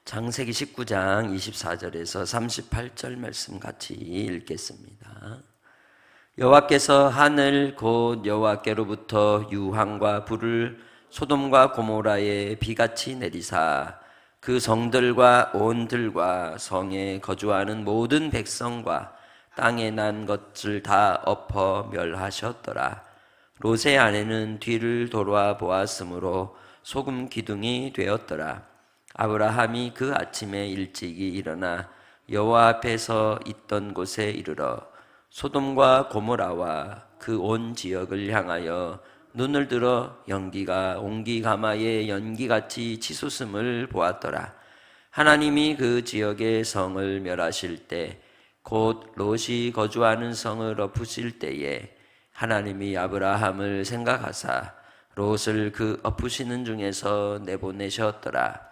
창세기 19장 24절에서 38절 말씀 같이 읽겠습니다. 여호와께서 하늘 곧 여호와께로부터 유황과 불을 소돔과 고모라에 비같이 내리사 그 성들과 온 들과 성에 거주하는 모든 백성과 땅에 난 것을 다 엎어 멸하셨더라. 롯의 아내는 뒤를 돌아 보았으므로 소금 기둥이 되었더라. 아브라함이 그 아침에 일찍이 일어나 여호와 앞에서 있던 곳에 이르러 소돔과 고모라와 그 온 지역을 향하여 눈을 들어 연기가 옹기가마의 연기같이 치솟음을 보았더라. 하나님이 그 지역의 성을 멸하실 때 곧 롯이 거주하는 성을 엎으실 때에 하나님이 아브라함을 생각하사 롯을 그 엎으시는 중에서 내보내셨더라.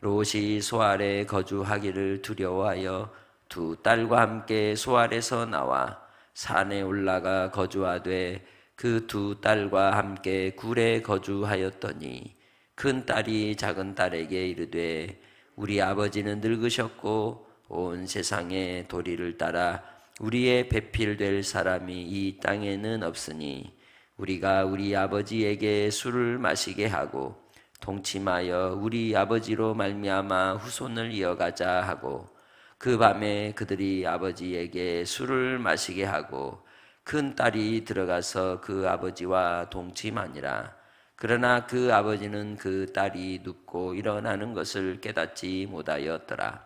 롯이 소알에 거주하기를 두려워하여 두 딸과 함께 소알에서 나와 산에 올라가 거주하되 그 두 딸과 함께 굴에 거주하였더니 큰 딸이 작은 딸에게 이르되 우리 아버지는 늙으셨고 온 세상에 도리를 따라 우리의 배필될 사람이 이 땅에는 없으니 우리가 우리 아버지에게 술을 마시게 하고 동침하여 우리 아버지로 말미암아 후손을 이어가자 하고 그 밤에 그들이 아버지에게 술을 마시게 하고 큰 딸이 들어가서 그 아버지와 동침하니라. 그러나 그 아버지는 그 딸이 눕고 일어나는 것을 깨닫지 못하였더라.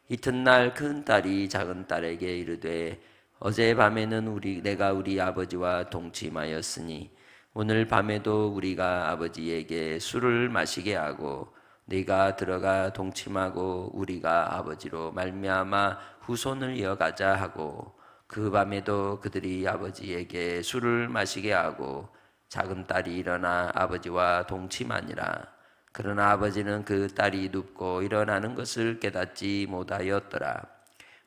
이튿날 큰 딸이 작은 딸에게 이르되 어젯밤에는 내가 우리 아버지와 동침하였으니 오늘 밤에도 우리가 아버지에게 술을 마시게 하고 네가 들어가 동침하고 우리가 아버지로 말미암아 후손을 이어가자 하고 그 밤에도 그들이 아버지에게 술을 마시게 하고 작은 딸이 일어나 아버지와 동침하니라. 그러나 아버지는 그 딸이 눕고 일어나는 것을 깨닫지 못하였더라.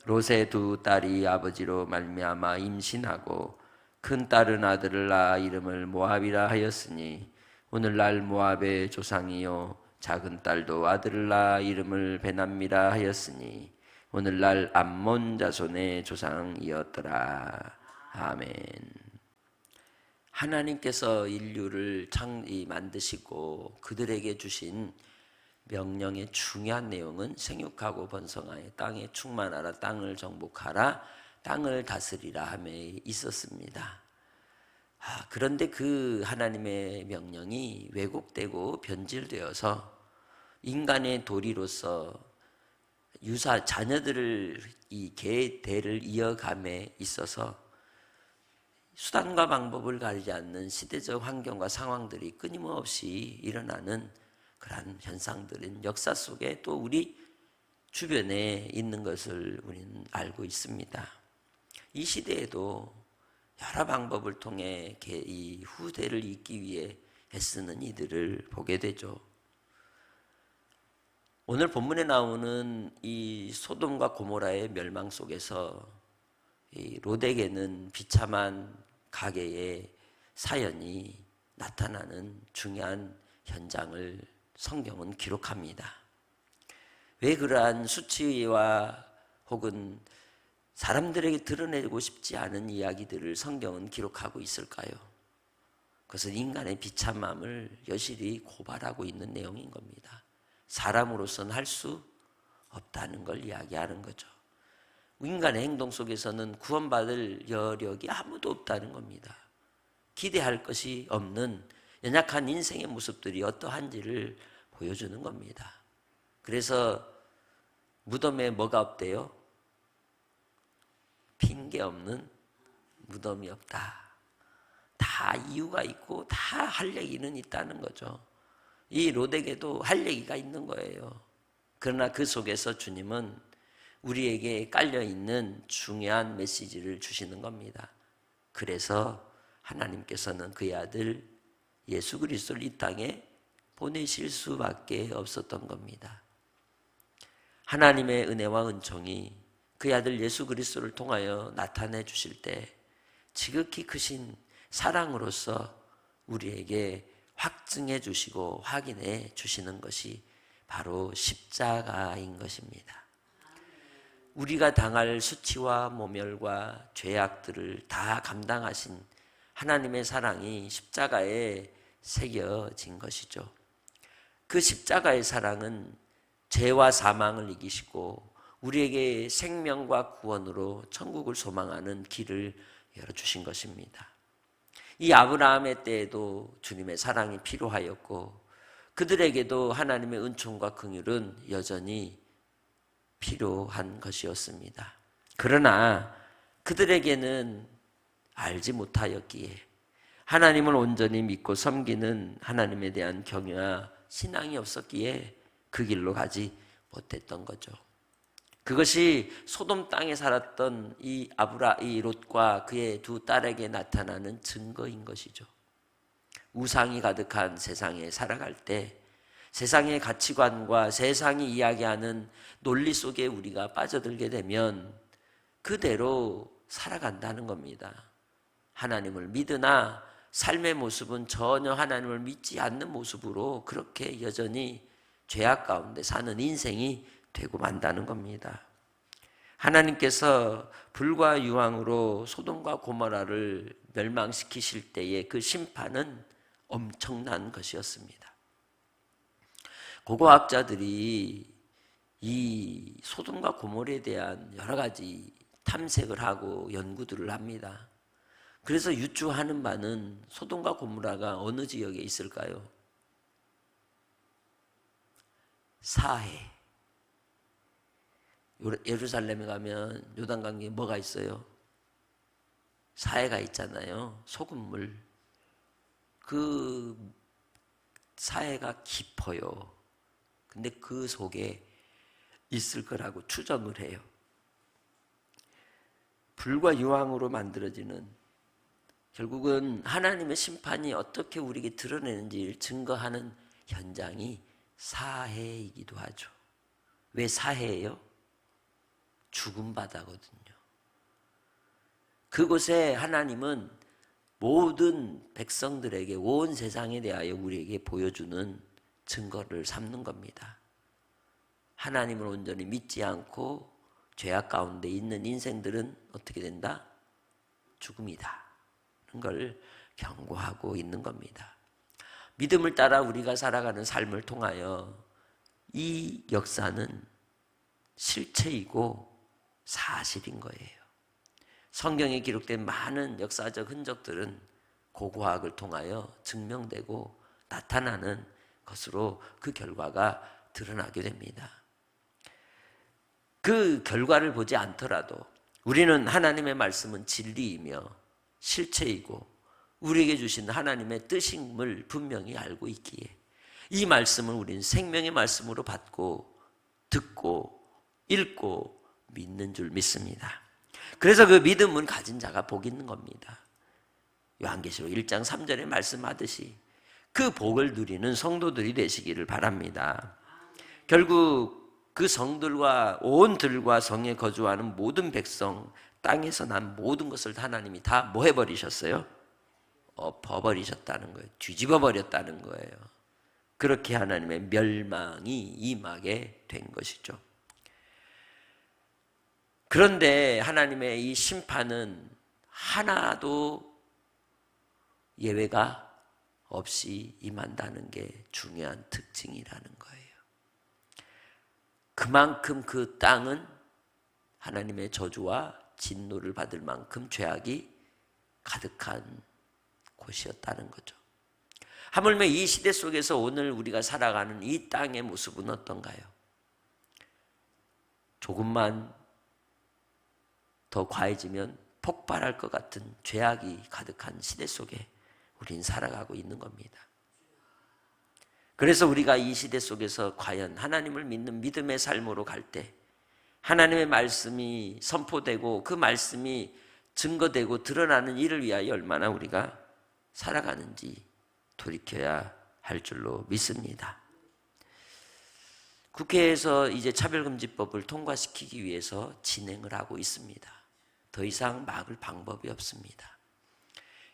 롯의 두 딸이 아버지로 말미암아 임신하고 큰 딸은 아들을 낳아 이름을 모압이라 하였으니 오늘날 모압의 조상이요 작은 딸도 아들을 낳아 이름을 베남미라 하였으니 오늘날 암몬 자손의 조상이었더라. 아멘. 하나님께서 인류를 만드시고 그들에게 주신 명령의 중요한 내용은 생육하고 번성하여 땅에 충만하라, 땅을 정복하라, 땅을 다스리라 함에 있었습니다. 그런데 그 하나님의 명령이 왜곡되고 변질되어서 인간의 도리로서 자녀들을 이 계대를 이어감에 있어서 수단과 방법을 가리지 않는 시대적 환경과 상황들이 끊임없이 일어나는 그러한 현상들은 역사 속에 또 우리 주변에 있는 것을 우리는 알고 있습니다. 이 시대에도 여러 방법을 통해 이 후대를 잇기 위해 애쓰는 이들을 보게 되죠. 오늘 본문에 나오는 이 소돔과 고모라의 멸망 속에서 이 롯에게는 비참한 가계의 사연이 나타나는 중요한 현장을 성경은 기록합니다. 왜 그러한 수치와 혹은 사람들에게 드러내고 싶지 않은 이야기들을 성경은 기록하고 있을까요? 그것은 인간의 비참함을 여실히 고발하고 있는 내용인 겁니다. 사람으로서는 할 수 없다는 걸 이야기하는 거죠. 인간의 행동 속에서는 구원받을 여력이 아무도 없다는 겁니다. 기대할 것이 없는 연약한 인생의 모습들이 어떠한지를 보여주는 겁니다. 그래서 무덤에 뭐가 없대요? 핑계 없는 무덤이 없다. 다 이유가 있고 다 할 얘기는 있다는 거죠. 이 롯에게도 할 얘기가 있는 거예요. 그러나 그 속에서 주님은 우리에게 깔려있는 중요한 메시지를 주시는 겁니다. 그래서 하나님께서는 그의 아들 예수 그리스도를 이 땅에 보내실 수밖에 없었던 겁니다. 하나님의 은혜와 은총이 그의 아들 예수 그리스도를 통하여 나타내 주실 때 지극히 크신 사랑으로서 우리에게 확증해 주시고 확인해 주시는 것이 바로 십자가인 것입니다. 우리가 당할 수치와 모멸과 죄악들을 다 감당하신 하나님의 사랑이 십자가에 새겨진 것이죠. 그 십자가의 사랑은 죄와 사망을 이기시고 우리에게 생명과 구원으로 천국을 소망하는 길을 열어주신 것입니다. 이 아브라함의 때에도 주님의 사랑이 필요하였고 그들에게도 하나님의 은총과 긍휼은 여전히 필요한 것이었습니다. 그러나 그들에게는 알지 못하였기에 하나님을 온전히 믿고 섬기는 하나님에 대한 경외와 신앙이 없었기에 그 길로 가지 못했던 거죠. 그것이 소돔 땅에 살았던 이 롯과 그의 두 딸에게 나타나는 증거인 것이죠. 우상이 가득한 세상에 살아갈 때 세상의 가치관과 세상이 이야기하는 논리 속에 우리가 빠져들게 되면 그대로 살아간다는 겁니다. 하나님을 믿으나 삶의 모습은 전혀 하나님을 믿지 않는 모습으로 그렇게 여전히 죄악 가운데 사는 인생이 되고 만다는 겁니다. 하나님께서 불과 유황으로 소돔과 고모라를 멸망시키실 때의 그 심판은 엄청난 것이었습니다. 고고학자들이 이 소돔과 고모라에 대한 여러 가지 탐색을 하고 연구들을 합니다. 그래서 유추하는 바는 소돔과 고모라가 어느 지역에 있을까요? 사해. 예루살렘에 가면 요단강에 뭐가 있어요? 사해가 있잖아요. 소금물. 그 사해가 깊어요. 근데 그 속에 있을 거라고 추정을 해요. 불과 유황으로 만들어지는, 결국은 하나님의 심판이 어떻게 우리에게 드러내는지를 증거하는 현장이 사해이기도 하죠. 왜 사해예요? 죽음 바다거든요. 그곳에 하나님은 모든 백성들에게 온 세상에 대하여 우리에게 보여주는 증거를 삼는 겁니다. 하나님을 온전히 믿지 않고 죄악 가운데 있는 인생들은 어떻게 된다? 죽음이다. 그런 걸 경고하고 있는 겁니다. 믿음을 따라 우리가 살아가는 삶을 통하여 이 역사는 실체이고 사실인 거예요. 성경에 기록된 많은 역사적 흔적들은 고고학을 통하여 증명되고 나타나는 것으로 그 결과가 드러나게 됩니다. 그 결과를 보지 않더라도 우리는 하나님의 말씀은 진리이며 실체이고 우리에게 주신 하나님의 뜻임을 분명히 알고 있기에 이 말씀을 우리는 생명의 말씀으로 받고 듣고 읽고 믿는 줄 믿습니다. 그래서 그 믿음은 가진 자가 복 있는 겁니다. 요한계시록 1장 3절에 말씀하듯이 그 복을 누리는 성도들이 되시기를 바랍니다. 결국 그 성들과 온 들과 성에 거주하는 모든 백성, 땅에서 난 모든 것을 하나님이 다 뭐 해버리셨어요? 엎어버리셨다는 거예요. 뒤집어 버렸다는 거예요. 그렇게 하나님의 멸망이 임하게 된 것이죠. 그런데 하나님의 이 심판은 하나도 예외가 없이 임한다는 게 중요한 특징이라는 거예요. 그만큼 그 땅은 하나님의 저주와 진노를 받을 만큼 죄악이 가득한 곳이었다는 거죠. 하물며 이 시대 속에서 오늘 우리가 살아가는 이 땅의 모습은 어떤가요? 조금만 더 과해지면 폭발할 것 같은 죄악이 가득한 시대 속에 우린 살아가고 있는 겁니다. 그래서 우리가 이 시대 속에서 과연 하나님을 믿는 믿음의 삶으로 갈 때 하나님의 말씀이 선포되고 그 말씀이 증거되고 드러나는 일을 위하여 얼마나 우리가 살아가는지 돌이켜야 할 줄로 믿습니다. 국회에서 이제 차별금지법을 통과시키기 위해서 진행을 하고 있습니다. 더 이상 막을 방법이 없습니다.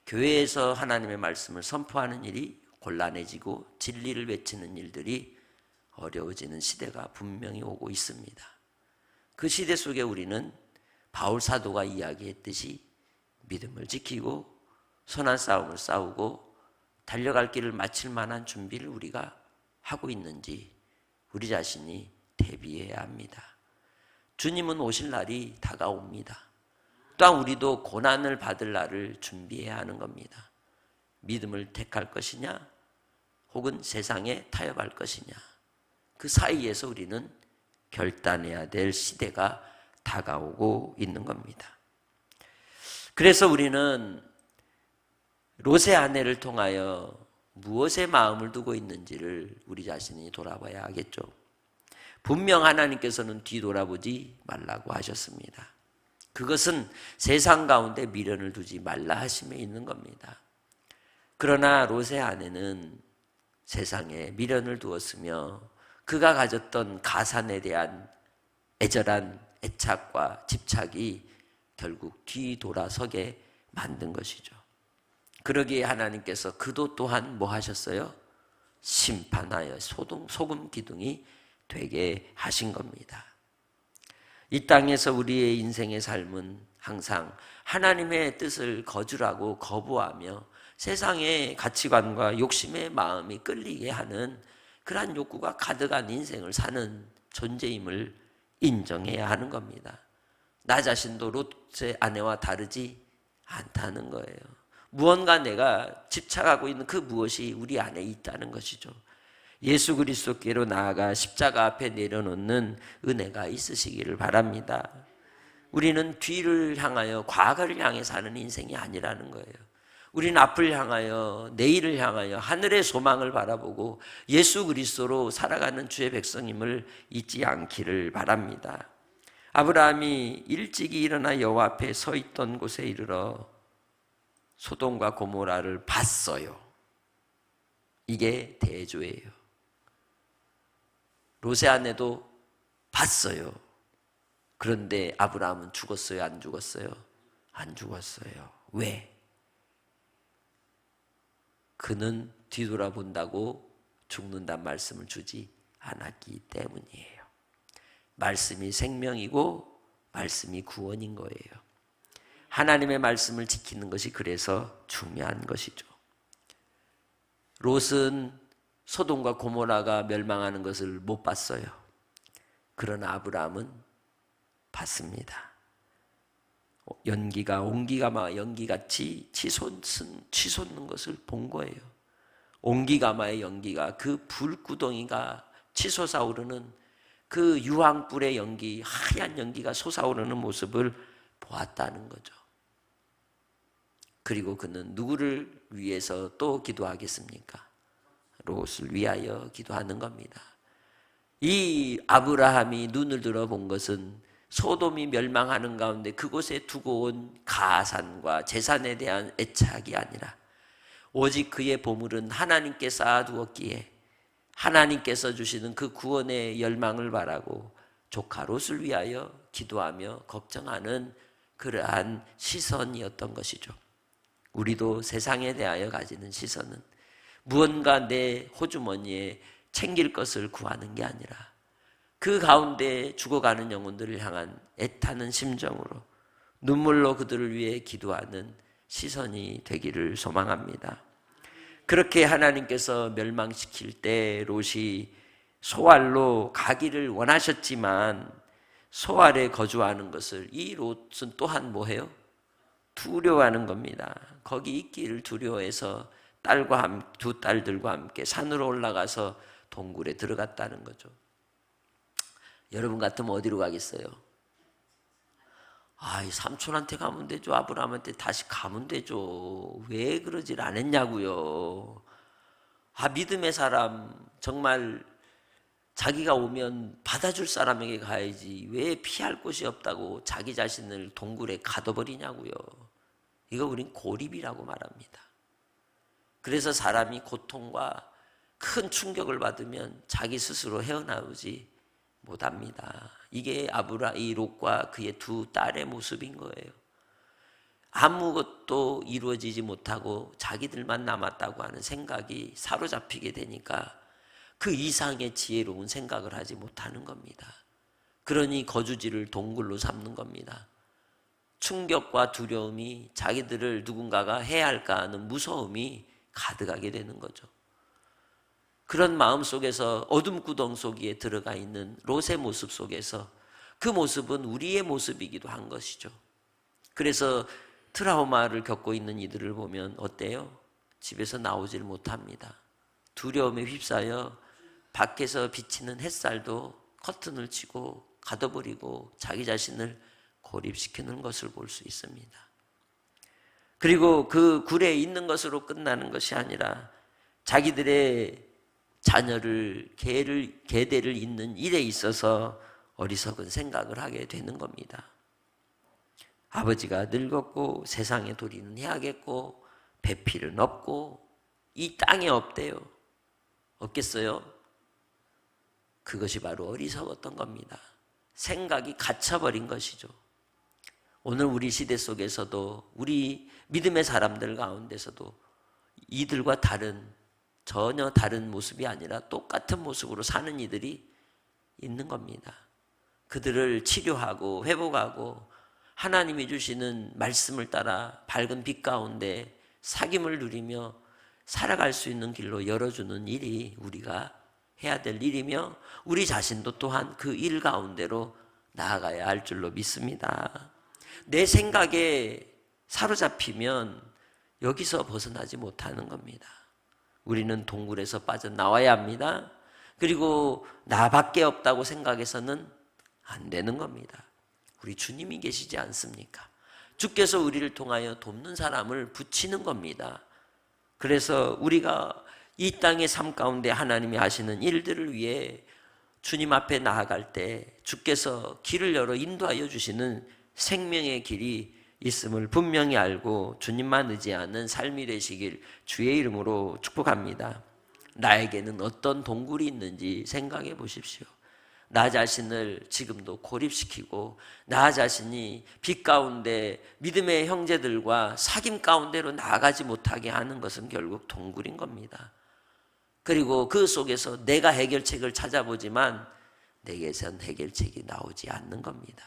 교회에서 하나님의 말씀을 선포하는 일이 곤란해지고 진리를 외치는 일들이 어려워지는 시대가 분명히 오고 있습니다. 그 시대 속에 우리는 바울 사도가 이야기했듯이 믿음을 지키고 선한 싸움을 싸우고 달려갈 길을 마칠 만한 준비를 우리가 하고 있는지 우리 자신이 대비해야 합니다. 주님은 오실 날이 다가옵니다. 또한 우리도 고난을 받을 날을 준비해야 하는 겁니다. 믿음을 택할 것이냐 혹은 세상에 타협할 것이냐, 그 사이에서 우리는 결단해야 될 시대가 다가오고 있는 겁니다. 그래서 우리는 롯의 아내를 통하여 무엇에 마음을 두고 있는지를 우리 자신이 돌아봐야 하겠죠. 분명 하나님께서는 뒤돌아보지 말라고 하셨습니다. 그것은 세상 가운데 미련을 두지 말라 하심에 있는 겁니다. 그러나 롯의 아내는 세상에 미련을 두었으며 그가 가졌던 가산에 대한 애절한 애착과 집착이 결국 뒤돌아서게 만든 것이죠. 그러기에 하나님께서 그도 또한 뭐 하셨어요? 심판하여 소금 기둥이 되게 하신 겁니다. 이 땅에서 우리의 인생의 삶은 항상 하나님의 뜻을 거절하고 거부하며 세상의 가치관과 욕심의 마음이 끌리게 하는 그러한 욕구가 가득한 인생을 사는 존재임을 인정해야 하는 겁니다. 나 자신도 롯의 아내와 다르지 않다는 거예요. 무언가 내가 집착하고 있는 그 무엇이 우리 안에 있다는 것이죠. 예수 그리스도께로 나아가 십자가 앞에 내려놓는 은혜가 있으시기를 바랍니다. 우리는 뒤를 향하여 과거를 향해 사는 인생이 아니라는 거예요. 우리는 앞을 향하여 내일을 향하여 하늘의 소망을 바라보고 예수 그리스도로 살아가는 주의 백성임을 잊지 않기를 바랍니다. 아브라함이 일찍이 일어나 여호와 앞에 서 있던 곳에 이르러 소돔과 고모라를 봤어요. 이게 대조예요. 롯의 아내도 봤어요. 그런데 아브라함은 죽었어요? 안 죽었어요? 안 죽었어요. 왜? 그는 뒤돌아본다고 죽는다는 말씀을 주지 않았기 때문이에요. 말씀이 생명이고 말씀이 구원인 거예요. 하나님의 말씀을 지키는 것이 그래서 중요한 것이죠. 롯은 소돔과 고모라가 멸망하는 것을 못 봤어요. 그러나 아브라함은 봤습니다. 온기가 막 연기같이 치솟는 것을 본 거예요. 온기가마의 연기가, 그 불구덩이가 치솟아오르는 그 유황불의 연기, 하얀 연기가 솟아오르는 모습을 보았다는 거죠. 그리고 그는 누구를 위해서 또 기도하겠습니까? 롯을 위하여 기도하는 겁니다. 이 아브라함이 눈을 들어 본 것은 소돔이 멸망하는 가운데 그곳에 두고 온 가산과 재산에 대한 애착이 아니라 오직 그의 보물은 하나님께 쌓아두었기에 하나님께서 주시는 그 구원의 열망을 바라고 조카 롯을 위하여 기도하며 걱정하는 그러한 시선이었던 것이죠. 우리도 세상에 대하여 가지는 시선은 무언가 내 호주머니에 챙길 것을 구하는 게 아니라 그 가운데 죽어가는 영혼들을 향한 애타는 심정으로 눈물로 그들을 위해 기도하는 시선이 되기를 소망합니다. 그렇게 하나님께서 멸망시킬 때 롯이 소알로 가기를 원하셨지만 소알에 거주하는 것을 이 롯은 또한 뭐해요? 두려워하는 겁니다. 거기 있기를 두려워해서 두 딸들과 함께 산으로 올라가서 동굴에 들어갔다는 거죠. 여러분 같으면 어디로 가겠어요? 이 삼촌한테 가면 되죠. 아브라함한테 다시 가면 되죠. 왜 그러질 않았냐고요. 믿음의 사람, 정말 자기가 오면 받아줄 사람에게 가야지 왜 피할 곳이 없다고 자기 자신을 동굴에 가둬버리냐고요. 이거 우린 고립이라고 말합니다. 그래서 사람이 고통과 큰 충격을 받으면 자기 스스로 헤어나오지 못합니다. 이게 이 롯과 그의 두 딸의 모습인 거예요. 아무것도 이루어지지 못하고 자기들만 남았다고 하는 생각이 사로잡히게 되니까 그 이상의 지혜로운 생각을 하지 못하는 겁니다. 그러니 거주지를 동굴로 삼는 겁니다. 충격과 두려움이 자기들을 누군가가 해야 할까 하는 무서움이 가득하게 되는 거죠. 그런 마음 속에서 어둠 구덩 속에 들어가 있는 롯의 모습 속에서 그 모습은 우리의 모습이기도 한 것이죠. 그래서 트라우마를 겪고 있는 이들을 보면 어때요? 집에서 나오질 못합니다. 두려움에 휩싸여 밖에서 비치는 햇살도 커튼을 치고 가둬버리고 자기 자신을 고립시키는 것을 볼 수 있습니다. 그리고 그 굴에 있는 것으로 끝나는 것이 아니라 자기들의 자녀를 계대를 잇는 일에 있어서 어리석은 생각을 하게 되는 겁니다. 아버지가 늙었고 세상의 도리는 해야겠고 배필은 없고 이 땅에 없대요. 없겠어요? 그것이 바로 어리석었던 겁니다. 생각이 갇혀버린 것이죠. 오늘 우리 시대 속에서도 우리 믿음의 사람들 가운데서도 이들과 전혀 다른 모습이 아니라 똑같은 모습으로 사는 이들이 있는 겁니다. 그들을 치료하고 회복하고 하나님이 주시는 말씀을 따라 밝은 빛 가운데 사귐을 누리며 살아갈 수 있는 길로 열어주는 일이 우리가 해야 될 일이며 우리 자신도 또한 그 일 가운데로 나아가야 할 줄로 믿습니다. 내 생각에 사로잡히면 여기서 벗어나지 못하는 겁니다. 우리는 동굴에서 빠져나와야 합니다. 그리고 나밖에 없다고 생각해서는 안 되는 겁니다. 우리 주님이 계시지 않습니까? 주께서 우리를 통하여 돕는 사람을 붙이는 겁니다. 그래서 우리가 이 땅의 삶 가운데 하나님이 하시는 일들을 위해 주님 앞에 나아갈 때 주께서 길을 열어 인도하여 주시는 생명의 길이 있음을 분명히 알고 주님만 의지하는 삶이 되시길 주의 이름으로 축복합니다. 나에게는 어떤 동굴이 있는지 생각해 보십시오. 나 자신을 지금도 고립시키고 나 자신이 빛 가운데 믿음의 형제들과 사귐 가운데로 나아가지 못하게 하는 것은 결국 동굴인 겁니다. 그리고 그 속에서 내가 해결책을 찾아보지만 내게선 해결책이 나오지 않는 겁니다.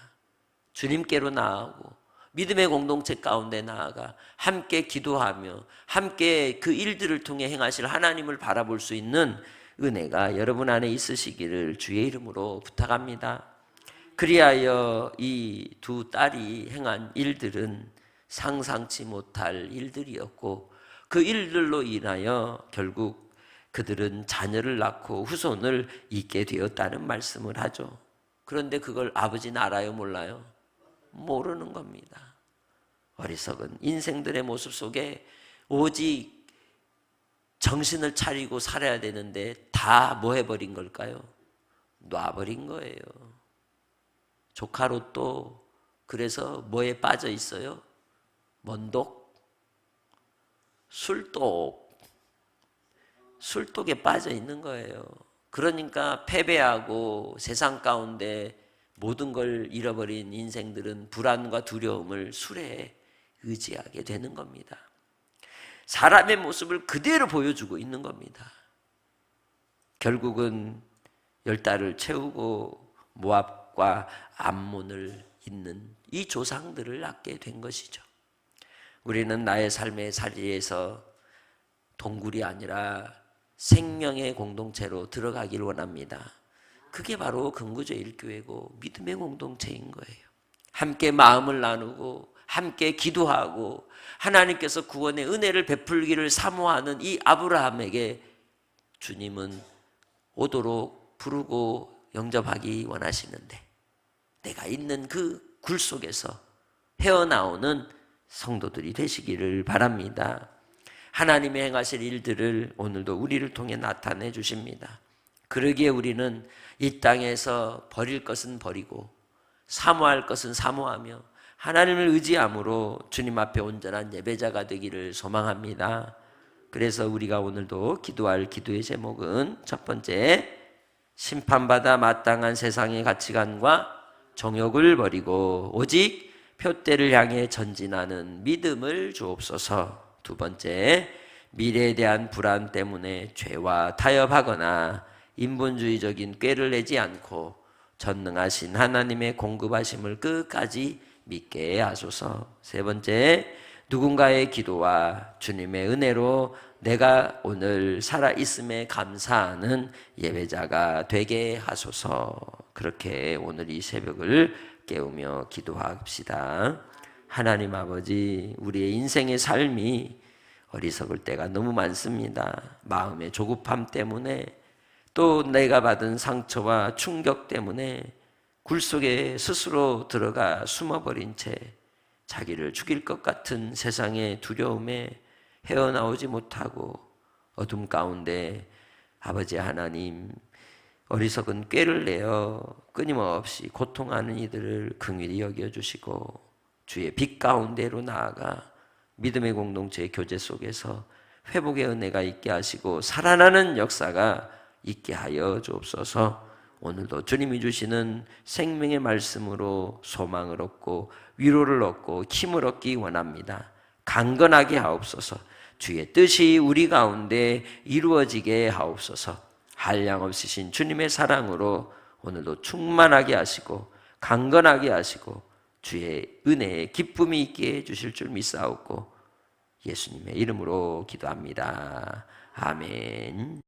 주님께로 나아가고 믿음의 공동체 가운데 나아가 함께 기도하며 함께 그 일들을 통해 행하실 하나님을 바라볼 수 있는 은혜가 여러분 안에 있으시기를 주의 이름으로 부탁합니다. 그리하여 이 두 딸이 행한 일들은 상상치 못할 일들이었고 그 일들로 인하여 결국 그들은 자녀를 낳고 후손을 잇게 되었다는 말씀을 하죠. 그런데 그걸 아버지는 알아요, 몰라요? 모르는 겁니다. 어리석은 인생들의 모습 속에 오직 정신을 차리고 살아야 되는데 다 뭐 해버린 걸까요? 놔버린 거예요. 조카로 또 그래서 뭐에 빠져 있어요? 먼독, 술독에 빠져 있는 거예요. 그러니까 패배하고 세상 가운데 모든 걸 잃어버린 인생들은 불안과 두려움을 술에 의지하게 되는 겁니다. 사람의 모습을 그대로 보여주고 있는 겁니다. 결국은 10달을 채우고 모압과 암몬을 잇는 이 조상들을 낳게 된 것이죠. 우리는 나의 삶의 자리에서 동굴이 아니라 생명의 공동체로 들어가길 원합니다. 그게 바로 근구제일교회고 믿음의 공동체인 거예요. 함께 마음을 나누고 함께 기도하고 하나님께서 구원의 은혜를 베풀기를 사모하는 이 아브라함에게 주님은 오도록 부르고 영접하기 원하시는데 내가 있는 그 굴 속에서 헤어나오는 성도들이 되시기를 바랍니다. 하나님의 행하실 일들을 오늘도 우리를 통해 나타내 주십니다. 그러기에 우리는 이 땅에서 버릴 것은 버리고 사모할 것은 사모하며 하나님을 의지함으로 주님 앞에 온전한 예배자가 되기를 소망합니다. 그래서 우리가 오늘도 기도할 기도의 제목은 첫 번째, 심판받아 마땅한 세상의 가치관과 정욕을 버리고 오직 표대를 향해 전진하는 믿음을 주옵소서. 두 번째, 미래에 대한 불안 때문에 죄와 타협하거나 인본주의적인 꾀를 내지 않고 전능하신 하나님의 공급하심을 끝까지 믿게 하소서. 세 번째, 누군가의 기도와 주님의 은혜로 내가 오늘 살아있음에 감사하는 예배자가 되게 하소서. 그렇게 오늘 이 새벽을 깨우며 기도합시다. 하나님 아버지, 우리의 인생의 삶이 어리석을 때가 너무 많습니다. 마음의 조급함 때문에, 또 내가 받은 상처와 충격 때문에 굴 속에 스스로 들어가 숨어버린 채 자기를 죽일 것 같은 세상의 두려움에 헤어나오지 못하고 어둠 가운데 아버지 하나님, 어리석은 꾀를 내어 끊임없이 고통하는 이들을 긍휼히 여겨주시고 주의 빛 가운데로 나아가 믿음의 공동체의 교제 속에서 회복의 은혜가 있게 하시고 살아나는 역사가 있게 하여 주옵소서. 오늘도 주님이 주시는 생명의 말씀으로 소망을 얻고 위로를 얻고 힘을 얻기 원합니다. 강건하게 하옵소서. 주의 뜻이 우리 가운데 이루어지게 하옵소서. 한량없으신 주님의 사랑으로 오늘도 충만하게 하시고 강건하게 하시고 주의 은혜에 기쁨이 있게 해주실 줄 믿사옵고 예수님의 이름으로 기도합니다. 아멘.